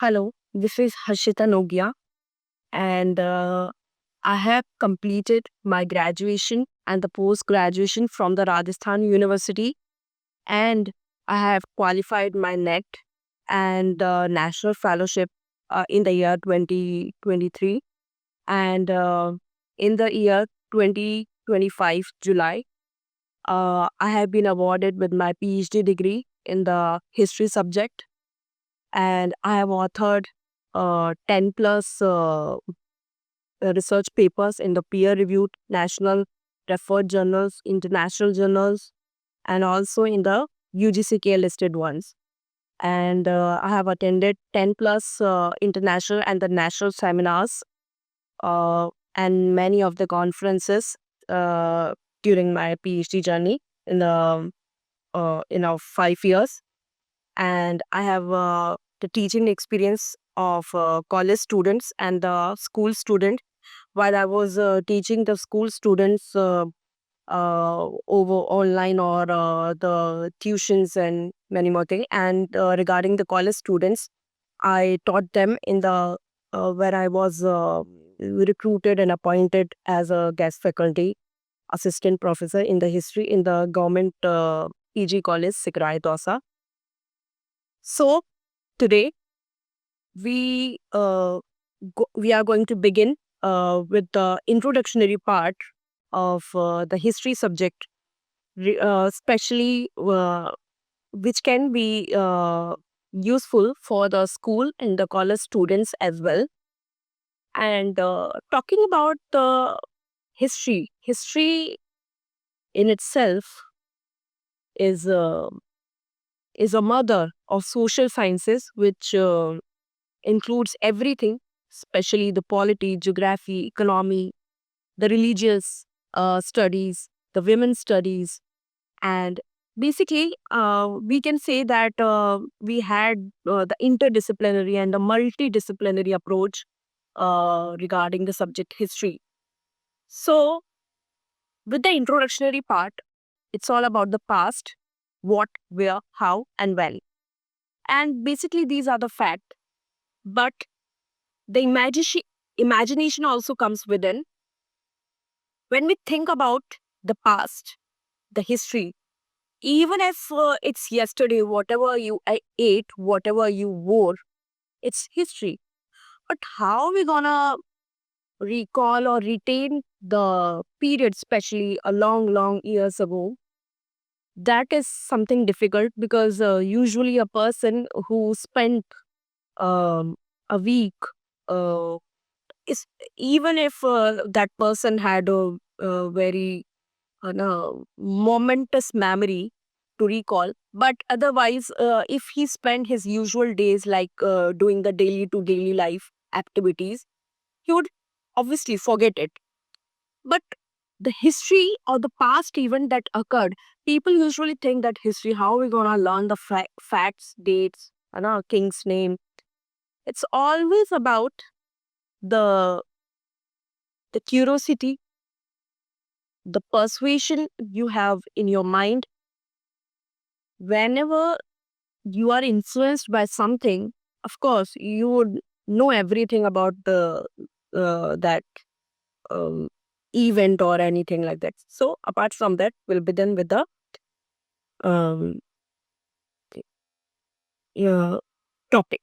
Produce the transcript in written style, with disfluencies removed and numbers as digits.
Hello, this is Harshita Nogia, and I have completed my graduation and the post graduation from the Rajasthan University, and I have qualified my NET and National Fellowship in the year 2023, and in the year 2025 July, I have been awarded with my PhD degree in the history subject, and I have authored 10 plus research papers in the peer reviewed national referred journals, international journals, and also in the UGCK listed ones. And I have attended 10 plus international and the national seminars and many of the conferences during my PhD journey in the 5 years. And I have the teaching experience of college students and the school student while I was teaching the school students over online or the tuitions and many more things. And regarding the college students, I taught them in the where I was recruited and appointed as a guest faculty assistant professor in the history in the government PG college Sikrai Dosa. So today we are going to begin with the introductory part of the history subject, especially which can be useful for the school and the college students as well. And talking about the history in itself is uh, is a mother of social sciences, which includes everything, especially the polity, geography, economy, the religious studies, the women's studies, and basically we can say that we had the interdisciplinary and the multidisciplinary approach regarding the subject history. So, with the introductory part, it's all about the past, what, where, how, and when. And basically, these are the facts. But the imagination also comes within. When we think about the past, the history, even if it's yesterday, whatever you ate, whatever you wore, it's history. But how we gonna recall or retain the period, especially a long years ago? That is something difficult because usually a person who spent um, a week uh, is even if that person had a very no, momentous memory to recall. But otherwise, if he spent his usual days like doing the daily to daily life activities, he would obviously forget it. But the history or the past event that occurred, people usually think that history, how are we gonna learn the facts, dates, king's name? It's always about the the curiosity, the persuasion you have in your mind whenever you are influenced by something. Of course you would know everything about the that um, event or anything like that. So apart from that, we'll begin with the um, yeah, topic.